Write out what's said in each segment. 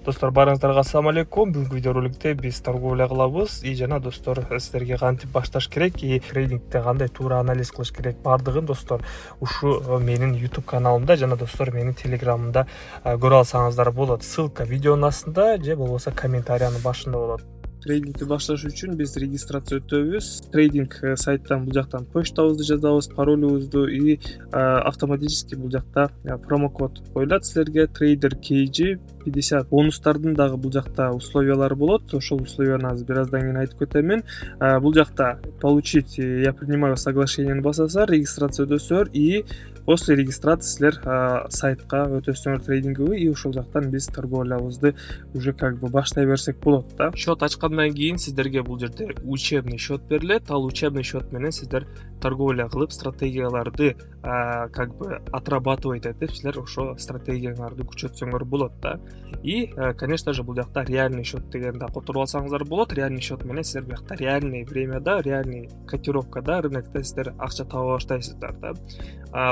Достор, барыңыздарга ассаламу алейкум. Бүгүнкү видеороликте биз торговля кылабыз жана достор, сиздерге кантип башташ керек и трейдингде кандай туура анализ кылыш керек баардыгын достор ушу менин YouTube каналымда жана достор менин Телеграмымда көрө алсаңыздар болот. Ссылка видеонун астында же болбосо комментариянын башында болот. Трейдингди башташ үчүн биз регистрация өтөбүз. Трейдинг сайттан бул жактан почтабызды жазабыз, паролубузду и автоматически бул жакта промокод коюлат силерге трейдер KG 50 бонустардын дагы бул жакта условиялары болот. Ошол условияны азыр бир аздан кийин айтып кетемин. Бул жакта получить я принимаю соглашениени басасыздар, регистрация өтөсүздөр и после регистрации силер сайтка өтөсүңөр трейдинговый и ошол жактан биз торговлябызды уже как бы баштай берсек болот да. Счет ачкандан кийин сиздерге бул жерде учебный счет берилет. Ал учебный счет менен сиздер торговля кылып стратегияларды как бы отрабатывать этип силер ошо стратегияларды күчөтсөңөр болот да. И конечно же бул жакта реальный счет дегенди которуп алсаңыздар болот. Реальный счет менен сиздер бул жакта реальный времяда, реальный котировкада, рынокто сиздер акча таба баштайсыздар да.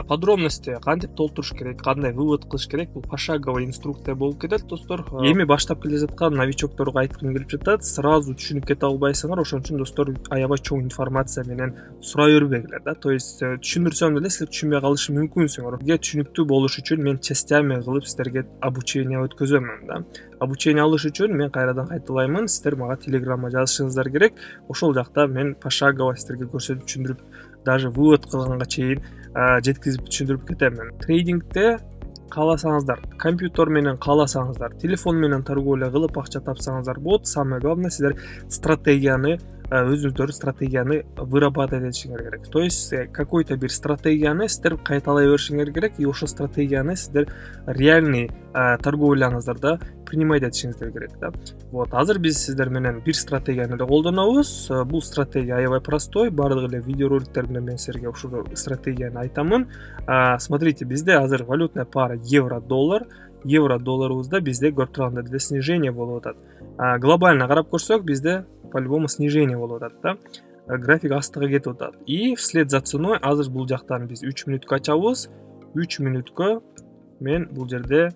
Подробности кантип толтуруш керек, кандай вывод кылыш керек, бул пошаговый инструкция болуп кетет достор. Эми баштап келе жаткан новичокторго айткым келип жатат, сразу түшүнүп кете албайсыңар, ошон үчүн достор аябай чоң информация менен сурай бербеңилер да. То есть түшүндүрсөм деле силер түшүнбөй калышы мүмкүнсүңөр. Бизге түшүнүктүү болуш үчүн мен частями кылып сиздерге обучение өткөзөмүн да. Обучение алыш үчүн мен кайрадан кайталаймын, сиздер мага Телеграмга жазышыңыздар керек. Ошол жакта мен пошагово сиздерге көрсөтүп түшүндүрүп, даже вывод кылганга чейин жеткизип түшүндүрүп кетемин. Трейдингде кааласаңыздар, компьютер менен кааласаңыздар, телефон менен торговля кылып акча тапсаңыздар болот. Самое главное сиздер стратегияны өзүңүздөр стратегияны вырабатывать этишиңер керек. То есть какой-то бир стратегияны сиздер кайталай беришиңер керек и ошол стратегияны сиздер реальный торговляңыздарда принимать этишиңиздер керек да. Вот, азыр биз сиздер менен бир стратегияны эле колдонобуз. Бул стратегия аябай простой. Бардык эле видеороликтер менен мен силерге ушул стратегияны айтамын. Смотрите, бизде азыр валютная пара евро-доллар. Евро-долларыбызда бизде көрүп тургандай деле снижение болуп атат. Глобально карап көрсөк, бизде по-любому снижение болуп атат да. График астыга кетип атат. И вслед за ценой азыр бул жактан биз 3 мүнөткө ачабыз. 3 мүнөткө мен бул жерде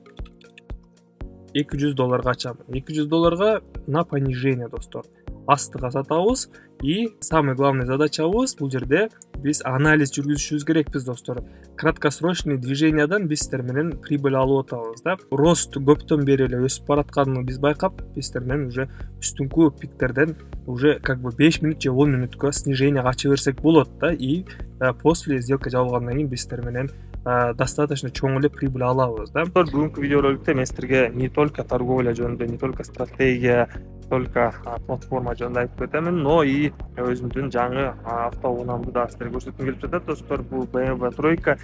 $200 ачам. $200 на понижение достор. Астыга сатабыз и самый главный задачабыз бул жерде биз анализ жүргүзүшүбүз керекпиз достор. Краткосрочный движениядан биз сиздер менен прибыль алып атабыз да. Рост көптөн бери эле өсүп баратканын биз байкап, биз сиздер менен уже үстүнкү пиктерден уже как бы 5 мүнөт же 10 мүнөткө снижение кача берсек болот да. И после сделка жабылгандан кийин биз сиздер менен достаточно чоң эле прибыль алабыз да. Бүгүнкү видеороликте мен сиздерге не только торговля жөнүндө, не только стратегия, только платформа жөнүндө айтып кетемин, но и өзүмдүн жаңы автоунаамды да сиздерге көрсөткүм келип жатат достор. Бул BMW тройка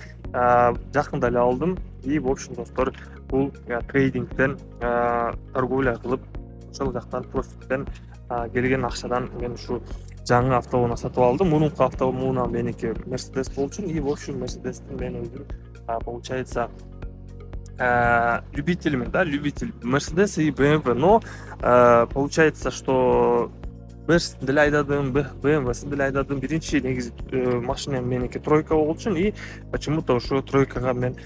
жакында эле алдым и в общем достор бул трейдингден торговля кылып ошол жактан профиттен келген акчадан мен ушу жаңы автоунаа сатып алдым. Мурунку автоунаа меники Mercedes болчу и в общем Mercedes'тин мен өзүм получается любителимин да, любитель Mercedes и BMW, но получается, что Mercedes деле айдадым, BMW деле айдадым. Биринчи негизи машинам меники тройка болчу и почему-то ошо тройкага мен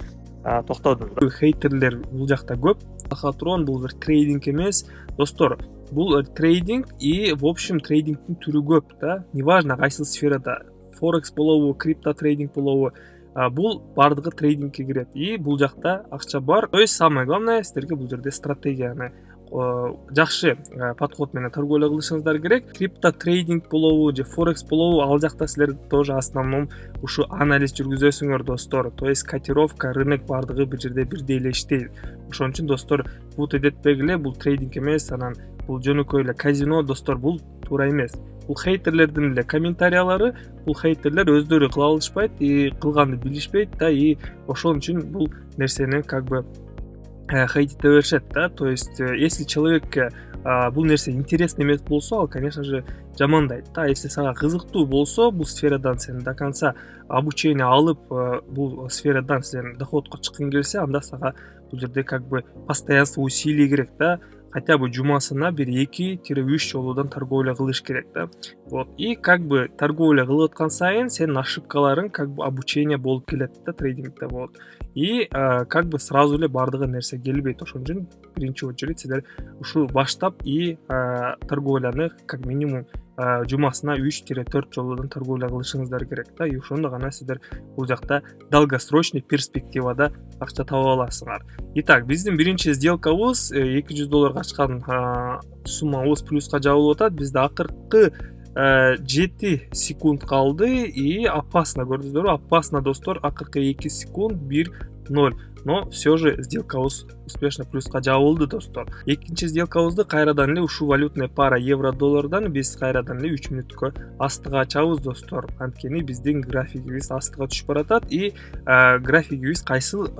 токтодум. Хейтерлер бул жакта көп. Лохотрон бул бир трейдинг эмес достор. Бул трейдинг и в общем трейдингдин түрү көп да. Неважно кайсы сферада, форекс болобу, крипто трейдинг болобу, бул бардыгы трейдингке кирет и бул жакта акча бар. То есть самое главное сиздерге бул жерде стратегияны жакшы подход менен торговля кылышыңыздар керек. Крипто трейдинг болобу же форекс болобу, ал жакта силер тоже основном ушу анализ жүргүзөсүңөр достор. То есть котировка, рынок бардыгы бир жерде бирдей эле иштейт. Ошон үчүн достор путать этпегиле, бул трейдинг эмес, анан бул жөнөкөй эле казино достор, бул туура эмес. Бул хейтерлердин эле комментариялары, бул хейтерлер өздөрү кыла алышпайт и кылганды билишпейт да, и ошон үчүн бул нерсени как бы хейтите беришет да. То есть если человекке бул нерсе интересный эмес болсо, ал конечно же жамандайт да. Если сага кызыктуу болсо, бул сферадан сен до конца обучение алып, бул сферадан сен доходко чыккың келсе, анда сага бул жерде как бы постоянство усилий керек да. хотя бы жумасына бир 2-3 жолудан торговля кылыш керек да. Вот. И как бы торговля кылып аткан сайын сенин ошибкаларың как бы обучение болуп келет да трейдингде. Вот. И как бы сразу эле бардыгы нерсе келбейт. Ошон үчүн биринчи очередь сиздер ушул баштап и торговляны как минимум жумасына 3-4 жолудан торговля кылышыңыздар керек да. И ошондо гана сиздер бул жакта долгосрочный перспективада акча таба аласыңар. Итак, биздин биринчи сделкабыз $200 ачкан суммабыз плюска жабылып атат. Бизде акыркы 7 секунд калды и опасно, көрдүңүздөрбү? Опасно, достор. Акыркы 2 секунд 1-0. Но все же сделкабыз успешно плюска жабылды, достор. Экинчи сделкабызды кайрадан эле ушул валютная пара евро-доллардан биз кайрадан эле 3 мүнөткө астыга ачабыз, достор. Анткени биздин графигибиз астыга түшүп баратат и графигибиз кайсыл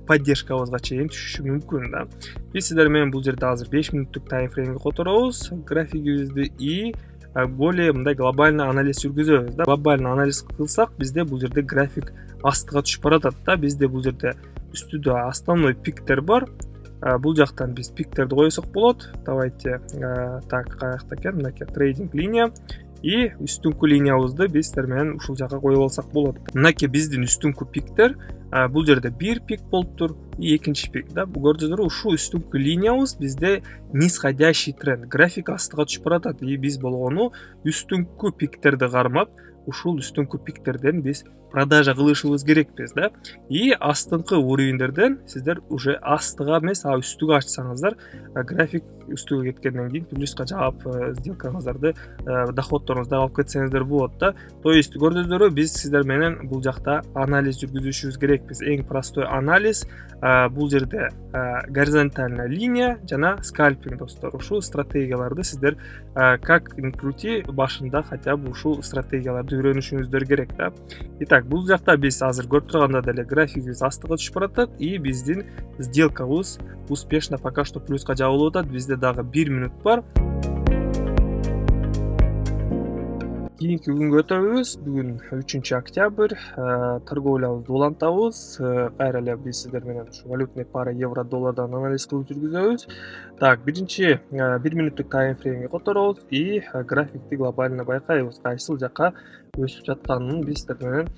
поддержкабызга чейин түшүшү мүмкүн да. Биз сиздер менен бул жерде азыр 5 мүнөттүк таймфреймге которобуз графигибизди и более мындай глобальный анализ жүргүзөбүз да. Глобальный анализ кылсак, бизде бул жерде график астыга түшүп баратат да. Бизде бул жерде үстүдө основной пиктер бар. Бул жактан биз пиктерди койсок болот. Давайте так, каякта экен? Мынакей трейдинг линия. И үстүнкү линиябызды биз сиздер менен ушул жака коюп алсак болот. Мынакей биздин үстүнкү пиктер бул жерде бир пик болуптур и экинчи пик да. Бул көрдүңүздөрбү? Ушул үстүнкү линиябыз бизде нисходящий тренд, график астыга түшүп баратат. И биз болгону үстүнкү пиктерди кармап, ушул үстүнкү пиктерден биз продажа кылышыбыз керекпиз да. И астыңкы уровеньдерден сиздер уже астыга эмес, үстүгө ачсаңыздар, график үстүгө кеткенден кийин плюска жаап сделкаңыздарды, доходторуңузду алып кетсеңиздер болот да. То есть көрдүңүздөрбү, биз сиздер менен бул жакта анализ жүргүзүшүбүз керекпиз. Эң простой анализ бул жерде горизонтальная линия жана скальпинг, достор. Ушул стратегияларды сиздер как ни крути башында хотя бы ушул стратегияларды үйрөнүшүңүздөр керек да. Итак, бул жакта биз азыр көрүп турганда деле графигибиз астыга түшүп баратат и биздин сделкабыз успешно пока что плюска жабылып атат. Бизде дагы 1 мүнөт бар. Кийинки күнгө өтөбүз. Бүгүн 3 октябрь. Торговлябызды улантабыз. Кайра эле биз сиздер менен ушу валютный пара евро-доллардан анализ кылып жүргүзөбүз. Так, биринчи 1 мүнөттүк таймфреймге которобуз и графикти глобально байкайбыз. Кайсыл жака өсүп жатканын биз сиздер менен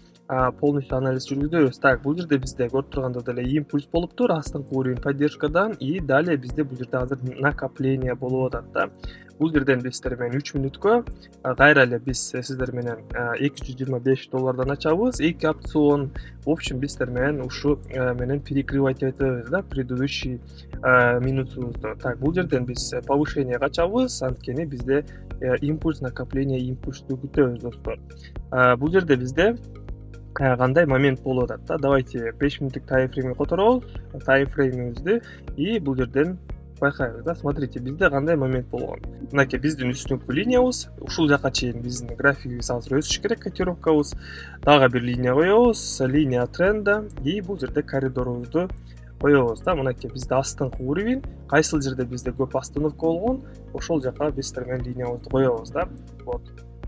полностью анализ жүргүзөбүз. Так, бул жерде бизде көрүп турганда деле импульс болуптур, астыңкы уровень поддержкадан и далее бизде бул жерде азыр накопление болуп атат да. Бул жерден биз сиздер менен 3 мүнөткө кайра эле биз сиздер менен $225 ачабыз, 2 опцион. В общем, биз сиздер менен ушу менен перекрывать этебиз да, предыдущий минутубузду. Так, бул жерден биз повышенияга ачабыз, анткени бизде импульс, накопление, импульсту күтөбүз, достор. Бул жерде бизде кандай момент болуп атат да. Давайте 5 мүнөттүк таймфреймге которобуз, таймфреймибизди и бул жерден байкайбыз да. Смотрите, бизде кандай момент болгон. Мынакей биздин үстүнкү линиябыз, ушул жака чейин биздин графигибиз азыр өсүш керек, котировкабыз. Дагы бир линия коебуз, линия тренда и бул жерде коридорубузду коебуз да. Мынакей бизде астыңкы уровень, кайсыл жерде бизде көп остановка болгон, ошол жака биз сиздер менен линиябызды коебуз да. Вот.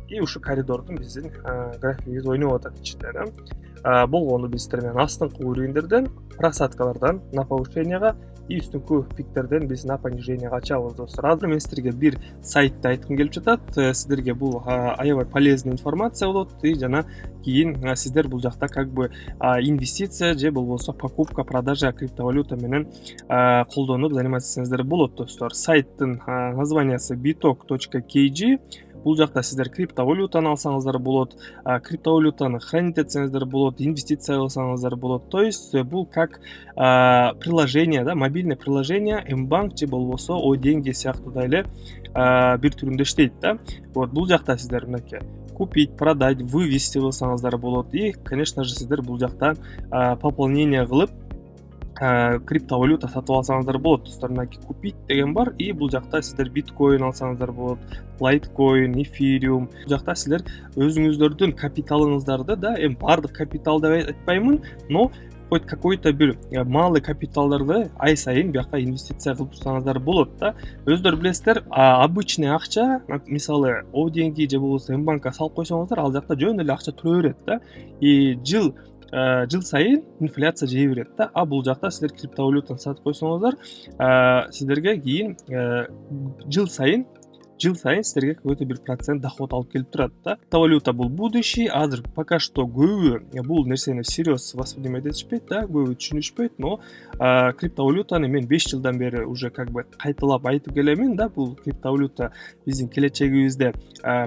И ушу коридордун биздин графигибиз ойноп атат ичинде да. Болгону биз сиздер менен астыңкы уровеньдерден, просадкалардан на повышенияга и үстүнкү пиктерден биз на пониженияга ачабыз, достор. Азыр мен сиздерге бир сайтты айткым келип жатат. Сиздерге бул аябай полезный информация болот и жана кийин сиздер бул жакта как бы инвестиция же болбосо покупка, продажа криптовалюта менен колдонуп заниматься болот, достор. Сайттын названиясы bitok.kg. Бул жакта сиздер криптовалютаны алсаңыздар болот, криптовалютаны хранить этсеңиздер болот, инвестиция кылсаңыздар болот. То есть бул как приложение, да, мобильное приложение, Mbank же болбосо О деньги сыяктуу да эле бир түрүндө иштейт да. Вот бул жакта сиздер мынакей купить, продать, вывести кылсаңыздар болот и, конечно же, сиздер бул жакта пополнение кылып криптовалюта сатып алсаңыздар болот, достор. Мынакей купить деген бар и бул жакта сиздер биткоин алсаңыздар болот, лайткоин, эфириум. Бул жакта силер өзүңүздөрдүн капиталыңыздарды да, эми бардык капитал деп айтпаймын, но хоть какой-то бир малый капиталдарды ай сайын бияка инвестиция кылып турсаңыздар болот да. Өздөрү билесиздер, обычный акча, мисалы О деньги же болбосо Mbankка салып койсоңуздар, ал жакта жөн эле акча тура берет да. И жыл жыл сайын инфляция жей берет да. А бул жакта силер криптовалютаны сатып койсоңуздар, силерге кийин жыл сайын силерге какой-то бир процент доход алып келип турат да. Криптовалюта бул будущий. Азыр пока что көбү бул нерсени всерьез воспринимать этишпейт да, көбү түшүнүшпөйт, но криптовалютаны мен 5 жылдан бери уже как бы кайталап айтып келемин да. Бул криптовалюта биздин келечегибизде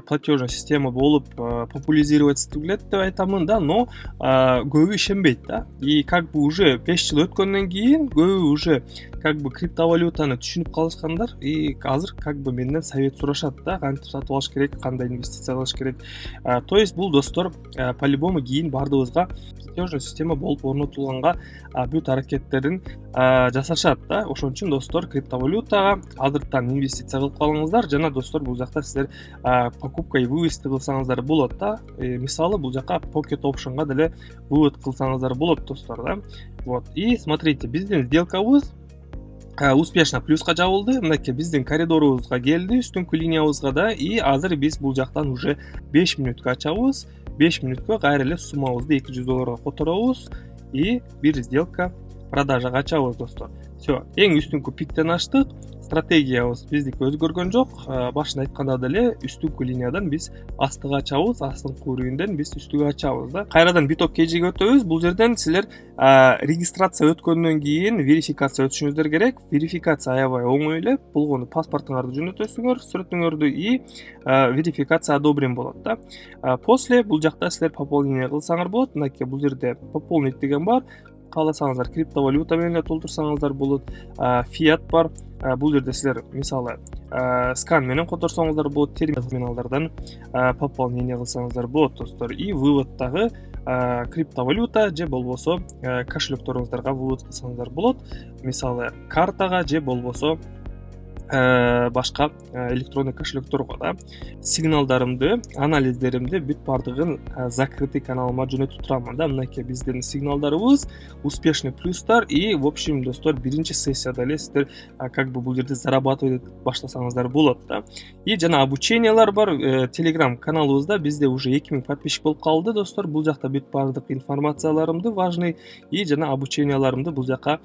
платежный система болуп популяризироваться келет деп айтамын да, но көбү ишенбейт да. И как бы уже 5 жыл өткөндөн кийин көбү уже как бы криптовалютаны түшүнүп калышкандар, и азыр как бы менден совет сурашат да, кантип сатып алыш керек, кандай инвестиция кылыш керек. То есть бул достор по-любому кийин баардыгыбызга платежный система болуп орнотулганга бүт аракеттерин жасашат да. Ошон үчүн достор криптовалютага азыртан инвестиция кылып калыңыздар. Жана достор бул жакта силер покупка и вывести кылсаңыздар болот да. Мисалы бул жака pocket optionга деле вывод кылсаңыздар болот достор да. Вот. И смотрите, биздин сделкабыз успешно плюска жабылды. Мынакей биздин коридорубузга келди, үстүнкү линиябызга да. И азыр биз бул жактан уже 5 мүнөткө ачабыз. 5 мүнөткө кайра эле суммабызды $200 которобуз и бир сделка продажага ачабыз достор. Все, эң үстүнкү пиктен ачтык. Стратегиябыз биздики өзгөргөн жок. Башында айтканда деле үстүнкү линиядан биз астыга ачабыз, астыңкы уровеньден биз үстүгө ачабыз да. Кайрадан биток кейжиге өтөбүз. Бул жерден силер регистрация өткөндөн кийин верификация өтүшүңүздөр керек. Верификация аябай оңой эле. Болгону паспортуңарды жөнөтөсүңөр, сүрөтүңөрдү и верификация одобрен болот да. После бул жакта силер пополнение кылсаңар болот. Мынакей бул жерде пополнить деген бар. Кааласаңыздар криптовалюта менен толтурсаңыздар болот. Фиат бар. Бул жерде силер мисалы скан менен которсоңуздар болот, терминалдардан пополнение кылсаңыздар болот достор. И выводтагы криптовалюта же болбосо кошелекторуңуздарга вывод кылсаңыздар болот. Мисалы картага же болбосо башка электронный кошелекторго да. Сигналдарымды, анализдеримди бүт бардыгын закрытый каналыма жөнөтүп турамын да. Мынакей биздин сигналдарыбыз успешный плюстар. И в общем достор биринчи сессияда эле сиздер как бы бул жерде зарабатывать баштасаңыздар болот да. И жана обучениялар бар. Telegram каналыбызда бизде уже 2000 подписчик болуп калды достор. Бул жакта бүт бардык информацияларымды важный и жана обученияларымды бул жака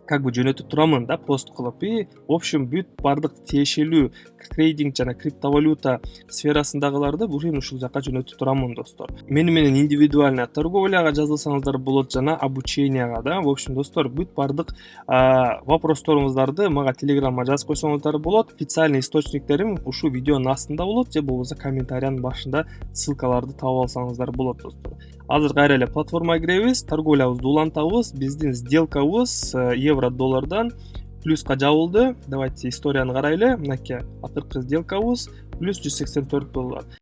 как бы жөнөтүп турамын да, пост кылып. И в общем бүт бардык тиешелүү трейдинг жана криптовалюта сферасындагыларды бул ушул жака жөнөтүп турамын достор. Менен индивидуальная торговляга жазылсаңыздар болот, жана обученияга да. В общем достор бүт бардык вопросторуңуздарды мага телеграмга жазып койсоңуздар болот. Официальный источниктерим ушул видеонун астында болот же болбосо комментариянын башында ссылкаларды таап алсаңыздар болот достор. Азыр кайра эле платформага киребиз, торговлябызды улантабыз. Биздин сделкабыз евро-доллардан плюска жабылды. Давайте историяны карайлы. Мынакей акыркы сделкабыз плюс $184.